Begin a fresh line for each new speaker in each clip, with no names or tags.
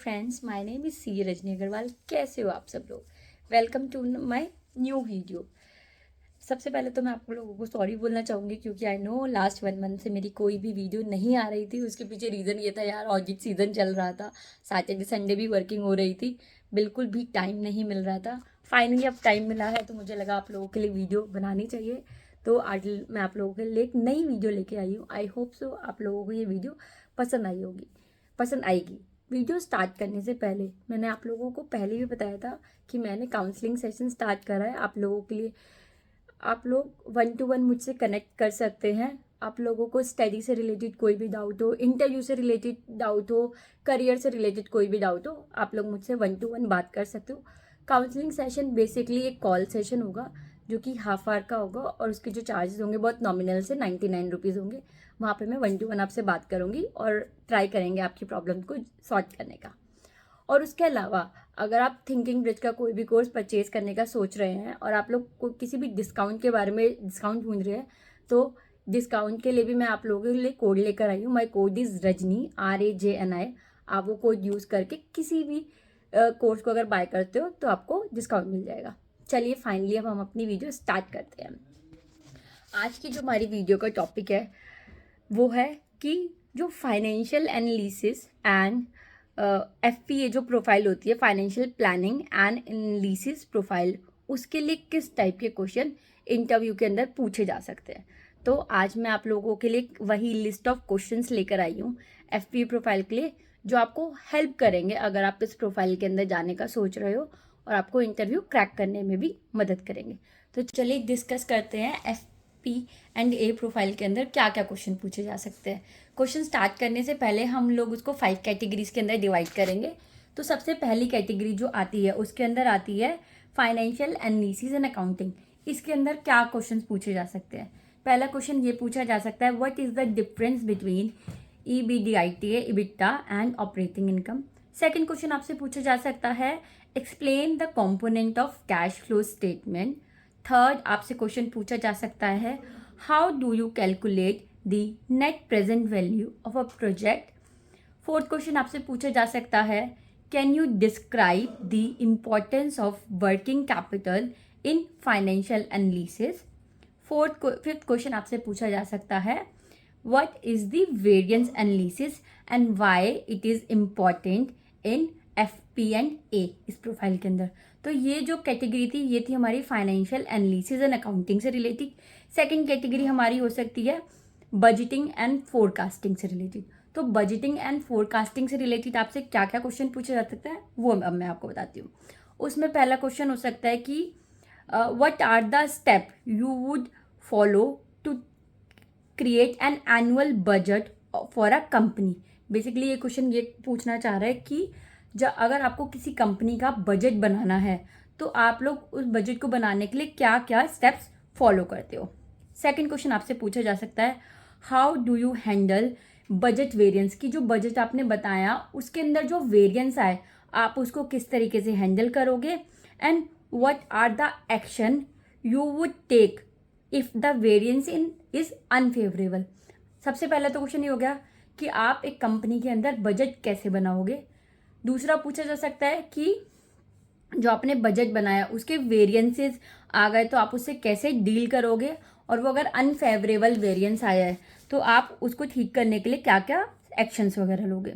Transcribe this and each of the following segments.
Friends, my name is C Rajni Agarwal. कैसे हो आप सब लोग? Welcome to my new video. सबसे पहले तो मैं आप लोगों को सॉरी बोलना चाहूँगी क्योंकि आई नो लास्ट 1 मंथ से मेरी कोई भी वीडियो नहीं आ रही थी। उसके पीछे रीज़न ये था यार, ऑडिट सीज़न चल रहा था, सैटरडे संडे भी वर्किंग हो रही थी, बिल्कुल भी टाइम नहीं मिल रहा था। फाइनली अब टाइम मिला है तो मुझे लगा आप लोगों के लिए वीडियो बनानी चाहिए। तो आज मैं आप लोगों के लिए एक नई वीडियो लेके आई हूँ। आई होप सो आप लोगों को ये वीडियो पसंद आएगी। वीडियो स्टार्ट करने से पहले मैंने आप लोगों को पहले भी बताया था कि मैंने काउंसलिंग सेशन स्टार्ट करा है आप लोगों के लिए। आप लोग 1-to-1 मुझसे कनेक्ट कर सकते हैं। आप लोगों को स्टडी से रिलेटेड कोई भी डाउट हो, इंटरव्यू से रिलेटेड डाउट हो, करियर से रिलेटेड कोई भी डाउट हो, आप लोग मुझसे 1-to-1 बात कर सकते हो। काउंसलिंग सेशन बेसिकली एक कॉल सेशन होगा जो कि हाफ आवर का होगा और उसके जो चार्जेस होंगे बहुत नॉमिनल से 99 रुपीज़ होंगे। वहाँ पे मैं 1-to-1 आपसे बात करूँगी और ट्राई करेंगे आपकी प्रॉब्लम को सॉल्व करने का। और उसके अलावा अगर आप थिंकिंग ब्रिज का कोई भी कोर्स परचेज करने का सोच रहे हैं और आप लोग को किसी भी डिस्काउंट के बारे में डिस्काउंट ढूंढ रहे हैं तो डिस्काउंट के लिए भी मैं आप लोगों के लिए कोड लेकर आई हूँ। My code is Rajni RAJNI। आप वो कोड यूज़ करके किसी भी कोर्स को अगर बाय करते हो तो आपको डिस्काउंट मिल जाएगा। चलिए फाइनली अब हम अपनी वीडियो स्टार्ट करते हैं। आज की जो हमारी वीडियो का टॉपिक है वो है कि जो फाइनेंशियल एनालिसिस एंड FPA जो प्रोफाइल होती है, financial planning and analysis profile, उसके लिए किस टाइप के क्वेश्चन इंटरव्यू के अंदर पूछे जा सकते हैं। तो आज मैं आप लोगों के लिए वही लिस्ट ऑफ क्वेश्चंस लेकर आई हूँ FPA प्रोफाइल के लिए, जो आपको हेल्प करेंगे अगर आप इस प्रोफाइल के अंदर जाने का सोच रहे हो और आपको इंटरव्यू क्रैक करने में भी मदद करेंगे। तो चलिए डिस्कस करते हैं FP&A प्रोफाइल के अंदर क्या क्या क्वेश्चन पूछे जा सकते हैं। क्वेश्चन स्टार्ट करने से पहले हम लोग उसको 5 कैटेगरीज के अंदर डिवाइड करेंगे। तो सबसे पहली कैटेगरी जो आती है उसके अंदर आती है फाइनेंशियल एनालिसिस एंड अकाउंटिंग। इसके अंदर क्या क्वेश्चन पूछे जा सकते हैं? पहला क्वेश्चन ये पूछा जा सकता है, what is the difference between EBITDA, EBITDA and operating income. Second question आपसे पूछा जा सकता है, explain the component of cash flow statement. Third आपसे क्वेश्चन पूछा जा सकता है, how do you calculate the net present value of a project. Fourth question आपसे पूछा जा सकता है, can you describe the importance of working capital in financial analysis. Fifth question आपसे पूछा जा सकता है, what is the variance analysis and why it is important in FP&A इस प्रोफाइल के अंदर। तो ये जो कैटेगरी थी ये थी हमारी फाइनेंशियल एनालिसिस एंड अकाउंटिंग से रिलेटेड। सेकंड कैटेगरी हमारी हो सकती है बजटिंग एंड फोरकास्टिंग से रिलेटेड। तो बजटिंग एंड फोरकास्टिंग से रिलेटेड आपसे क्या क्या क्वेश्चन पूछा जा सकता है वो अब मैं आपको बताती हूँ। उसमें पहला क्वेश्चन हो सकता है कि what are the step you would follow to create an annual budget for a company. Basically ये क्वेश्चन ये पूछना चाह रहा है कि जब अगर आपको किसी कंपनी का बजट बनाना है तो आप लोग उस बजट को बनाने के लिए क्या क्या स्टेप्स फॉलो करते हो। सेकंड क्वेश्चन आपसे पूछा जा सकता है, how do you handle budget variance, की जो बजट आपने बताया उसके अंदर जो वेरिएंस आए आप उसको किस तरीके से हैंडल करोगे। And what are the action you would take if the variance in is unfavourable. सबसे पहला तो क्वेश्चन ये हो गया कि आप एक कंपनी के अंदर बजट कैसे बनाओगे। दूसरा पूछा जा सकता है कि जो आपने बजट बनाया उसके वेरिएंसेस आ गए तो आप उससे कैसे डील करोगे, और वो अगर अनफेवरेबल वेरिएंस आया है तो आप उसको ठीक करने के लिए क्या क्या एक्शंस वगैरह लोगे।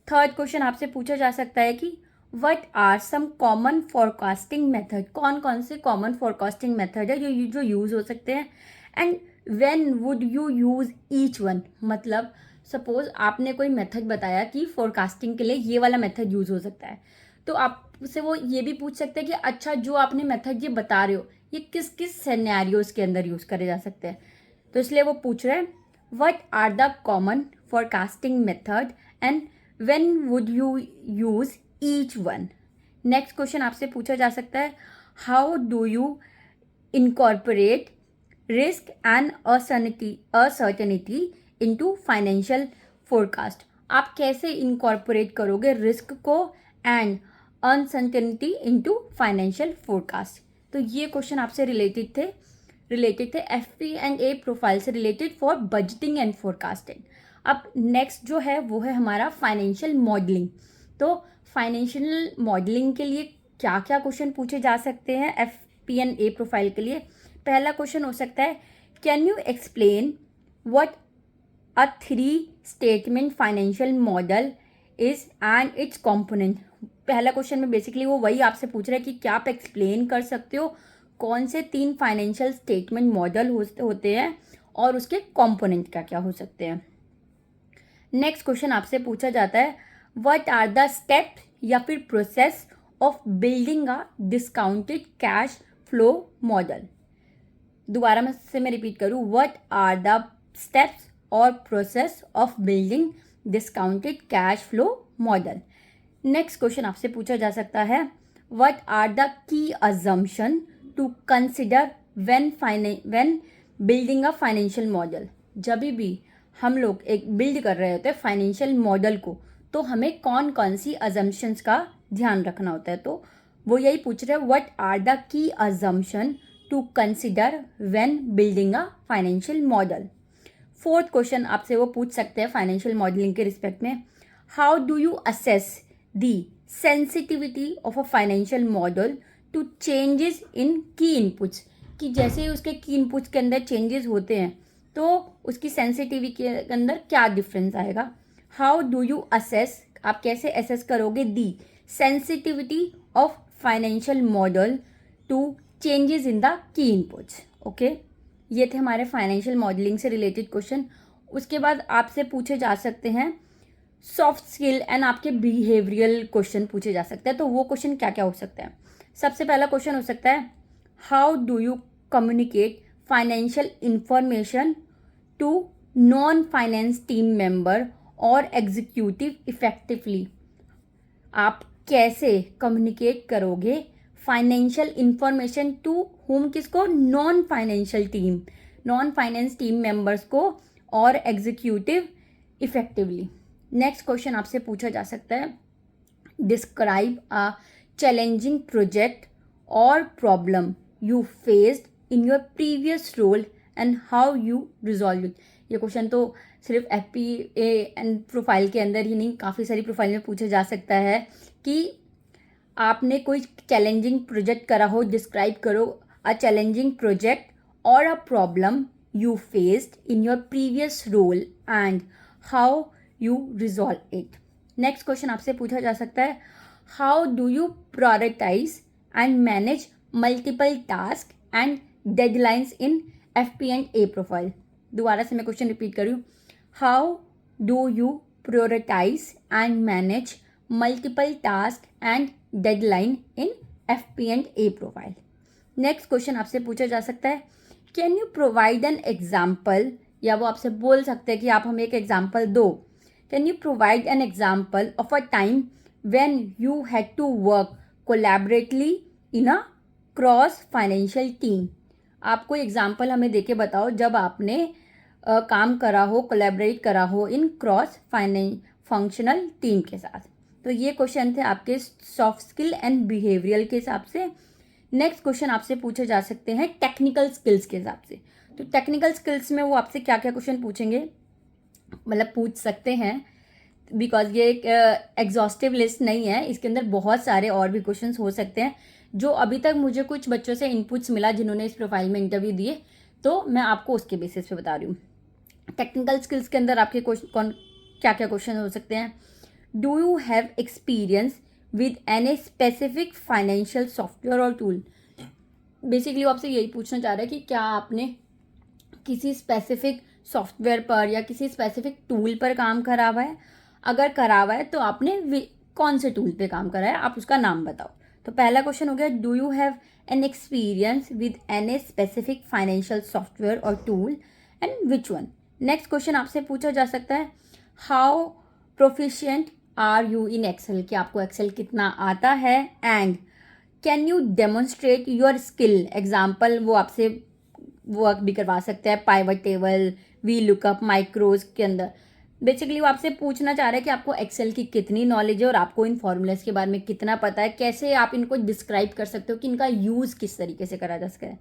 थर्ड क्वेश्चन आपसे पूछा जा सकता है कि what are some common forecasting method, कौन कौन से कॉमन फोरकास्टिंग मेथड है जो यूज़ हो सकते हैं। And when would you use each one, मतलब सपोज आपने कोई मेथड बताया कि फोरकास्टिंग के लिए ये वाला मेथड यूज़ हो सकता है, तो आपसे वो ये भी पूछ सकते हैं कि अच्छा जो आपने मेथड ये बता रहे हो ये किस किस सिनेरियोज के अंदर यूज़ करे जा सकते हैं। तो इसलिए वो पूछ रहे हैं, what are the common forecasting method and when would you use each one. Next question आपसे पूछा जा सकता है, how do you incorporate risk and uncertainty into financial forecast. आप कैसे इनकॉर्पोरेट करोगे रिस्क को and uncertainty into financial forecast. तो ये क्वेश्चन आपसे रिलेटेड थे FP&A प्रोफाइल से related for budgeting and forecasting. अब नेक्स्ट जो है वो है हमारा फाइनेंशियल मॉडलिंग। तो फाइनेंशियल मॉडलिंग के लिए क्या क्या क्वेश्चन पूछे जा सकते हैं FP&A प्रोफाइल के लिए? पहला क्वेश्चन हो सकता है, can you explain what a 3 statement financial model is and it's component. पहला क्वेश्चन में बेसिकली वो वही आपसे पूछ रहा है कि क्या आप एक्सप्लेन कर सकते हो कौन से 3 फाइनेंशियल स्टेटमेंट मॉडल होते हैं और उसके कंपोनेंट क्या क्या हो सकते हैं। नेक्स्ट क्वेश्चन आपसे पूछा जाता है, व्हाट आर द स्टेप्स या फिर process of building a discounted cash flow model. दोबारा मैं रिपीट करूँ, what are the steps or process of building discounted cash flow model. Next question आपसे पूछा जा सकता है, what are the key assumption to consider when building a financial model. जब भी हम लोग एक बिल्ड कर रहे होते हैं फाइनेंशियल मॉडल को, तो हमें कौन कौन सी अजम्पशंस का ध्यान रखना होता है। तो वो यही पूछ रहे हैं, what are the key assumption to consider when building a financial model. Fourth question आपसे वो पूछ सकते हैं फाइनेंशियल मॉडलिंग के रिस्पेक्ट में, how do you assess the sensitivity of a financial model to changes in key inputs. कि जैसे ही उसके की इनपुट्स के अंदर चेंजेस होते हैं तो उसकी सेंसिटिविटी के अंदर क्या डिफरेंस आएगा। हाउ डू यू असेस, आप कैसे असेस करोगे the sensitivity of financial model to changes in the key inputs. Okay, ये थे हमारे फाइनेंशियल मॉडलिंग से रिलेटेड क्वेश्चन। उसके बाद आपसे पूछे जा सकते हैं सॉफ्ट स्किल एंड आपके बिहेवियरल क्वेश्चन पूछे जा सकते हैं। तो वो क्वेश्चन क्या क्या हो सकता है। सबसे पहला क्वेश्चन हो सकता है, how do you communicate financial information to non finance team member और एग्जीक्यूटिव इफेक्टिवली। आप कैसे कम्युनिकेट करोगे फाइनेंशियल इंफॉर्मेशन टू हुम, किसको, नॉन फाइनेंस टीम मेंबर्स को और एग्जीक्यूटिव इफेक्टिवली। नेक्स्ट क्वेश्चन आपसे पूछा जा सकता है, describe a challenging project or problem you faced in your previous role and how you resolve it. ये क्वेश्चन तो सिर्फ FP&A प्रोफाइल के अंदर ही नहीं, काफ़ी सारी प्रोफाइल में पूछा जा सकता है कि आपने कोई चैलेंजिंग प्रोजेक्ट करा हो, डिस्क्राइब करो अ challenging project or a problem you faced in your previous role and how you resolve it. Next question आपसे पूछा जा सकता है, how do you prioritize and manage multiple task and deadlines in FP&A profile. दोबारा से मैं question repeat करूँ, how do you prioritize and manage multiple task and deadline in FP&A profile. Next question आपसे पूछा जा सकता है, can you provide an example, या वो आपसे बोल सकते हैं कि आप हमें एक एग्जाम्पल दो। Can you provide an example of a time when you had to work collaboratively in a cross financial team. आप कोई एग्जाम्पल हमें देके बताओ जब आपने काम करा हो, कोलैबोरेट करा हो इन क्रॉस फंक्शनल टीम के साथ। तो ये क्वेश्चन थे आपके सॉफ्ट स्किल एंड बिहेवियरल के हिसाब से। नेक्स्ट क्वेश्चन आपसे पूछे जा सकते हैं टेक्निकल स्किल्स के हिसाब से। तो टेक्निकल स्किल्स में वो आपसे क्या क्या क्वेश्चन पूछेंगे, मतलब पूछ सकते हैं, बिकॉज ये एक एग्जॉस्टिव लिस्ट नहीं है, इसके अंदर बहुत सारे और भी क्वेश्चंस हो सकते हैं जो अभी तक मुझे कुछ बच्चों से इनपुट्स मिला जिन्होंने इस प्रोफाइल में इंटरव्यू दिए, तो मैं आपको उसके बेसिस पे बता रही हूँ। टेक्निकल स्किल्स के अंदर आपके क्या क्या क्वेश्चन हो सकते हैं, do you have experience with any specific financial software और टूल। बेसिकली वो आपसे यही पूछना चाह रहा है कि क्या आपने किसी स्पेसिफिक सॉफ्टवेयर पर या किसी स्पेसिफिक टूल पर काम करा हुआ है। अगर करा हुआ है तो आपने कौन से टूल पे काम करा है, आप उसका नाम बताओ। तो पहला क्वेश्चन हो गया, do you have an experience with any specific financial software और tool and which one. Next question आपसे पूछा जा सकता है, how proficient are you in Excel, कि आपको एक्सेल कितना आता है, and can you demonstrate your skill. Example वो आपसे वर्क भी करवा सकते हैं, pivot table, V lookup, macros के अंदर। बेसिकली वो आपसे पूछना चाह रहे हैं कि आपको एक्सेल की कितनी नॉलेज है और आपको इन फॉर्मूलाज के बारे में कितना पता है, कैसे आप इनको डिस्क्राइब कर सकते हो कि इनका यूज़ किस तरीके से करा जा सकता है।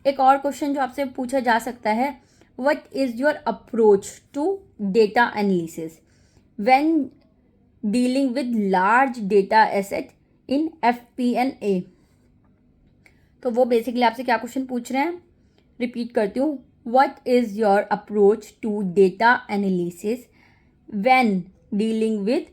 एक और क्वेश्चन जो आपसे पूछा जा सकता है, what is your approach to data analysis when dealing with large data asset in FP&A। तो वो बेसिकली आपसे क्या क्वेश्चन पूछ रहे हैं, रिपीट करती हूँ, what is your approach to data analysis when dealing with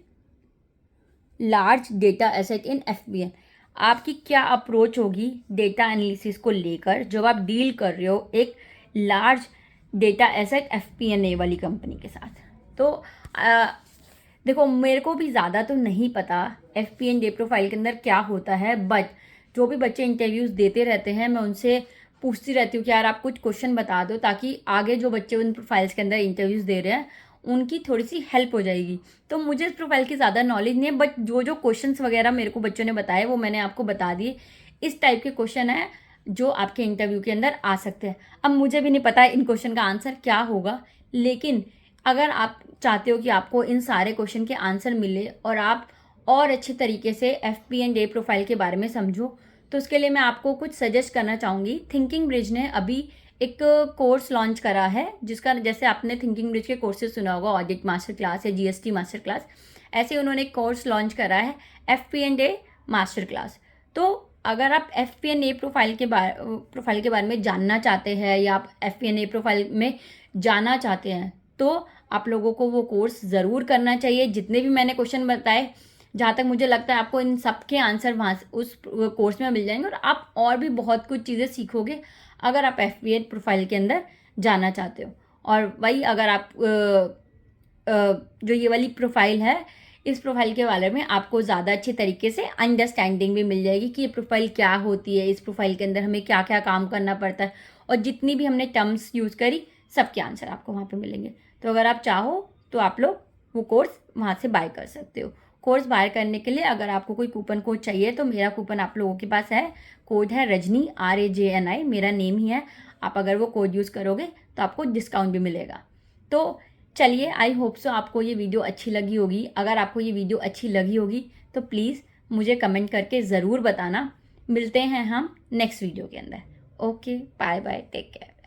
large data asset in FP&A। आपकी क्या अप्रोच होगी डेटा एनालिसिस को लेकर जब आप डील कर रहे हो एक लार्ज डेटा एसेट FP&A वाली कंपनी के साथ। तो देखो, मेरे को भी ज़्यादा तो नहीं पता FP&A प्रोफाइल के अंदर क्या होता है, बट जो भी बच्चे इंटरव्यूज़ देते रहते हैं मैं उनसे पूछती रहती हूँ कि यार आप कुछ क्वेश्चन बता दो, ताकि आगे जो बच्चे उन प्रोफाइल्स के अंदर इंटरव्यूज़ दे रहे हैं उनकी थोड़ी सी हेल्प हो जाएगी। तो मुझे इस प्रोफाइल की ज़्यादा नॉलेज नहीं है, बट जो जो क्वेश्चंस वगैरह मेरे को बच्चों ने बताए वो मैंने आपको बता दिए। इस टाइप के क्वेश्चन है जो आपके इंटरव्यू के अंदर आ सकते हैं। अब मुझे भी नहीं पता इन क्वेश्चन का आंसर क्या होगा, लेकिन अगर आप चाहते हो कि आपको इन सारे क्वेश्चन के आंसर मिले और आप और अच्छे तरीके से FP&A प्रोफाइल के बारे में समझो, तो उसके लिए मैं आपको कुछ सजेस्ट करना चाहूँगी। थिंकिंग ब्रिज ने अभी एक कोर्स लॉन्च करा है, जिसका जैसे आपने थिंकिंग ब्रिज के कोर्सेज सुना होगा, ऑडिट मास्टर क्लास या GST मास्टर क्लास, ऐसे उन्होंने एक कोर्स लॉन्च करा है FP&A मास्टर क्लास। तो अगर आप FP&A प्रोफाइल के बारे में जानना चाहते हैं या आप FP&A प्रोफाइल में जाना चाहते हैं, तो आप लोगों को वो कोर्स ज़रूर करना चाहिए। जितने भी मैंने क्वेश्चन बताए, जहाँ तक मुझे लगता है आपको इन सब के आंसर वहाँ से उस कोर्स में मिल जाएंगे, और आप और भी बहुत कुछ चीज़ें सीखोगे अगर आप FP&A प्रोफाइल के अंदर जाना चाहते हो। और वही अगर आप जो ये वाली प्रोफाइल है, इस प्रोफाइल के बारे में आपको ज़्यादा अच्छे तरीके से अंडरस्टैंडिंग भी मिल जाएगी कि ये प्रोफाइल क्या होती है, इस प्रोफाइल के अंदर हमें क्या क्या काम करना पड़ता है, और जितनी भी हमने टर्म्स यूज़ करी सबके आंसर आपको वहाँ पे मिलेंगे। तो अगर आप चाहो तो आप लोग वो कोर्स वहाँ से बाय कर सकते हो। कोर्स बाय करने के लिए अगर आपको कोई कूपन कोड चाहिए तो मेरा कूपन आप लोगों के पास है, कोड है रजनी RAJNI, मेरा नेम ही है। आप अगर वो कोड यूज़ करोगे तो आपको डिस्काउंट भी मिलेगा। तो चलिए, आई होप सो आपको ये वीडियो अच्छी लगी होगी। अगर आपको ये वीडियो अच्छी लगी होगी तो प्लीज़ मुझे कमेंट करके ज़रूर बताना। मिलते हैं हम नेक्स्ट वीडियो के अंदर। Okay, bye bye, take care.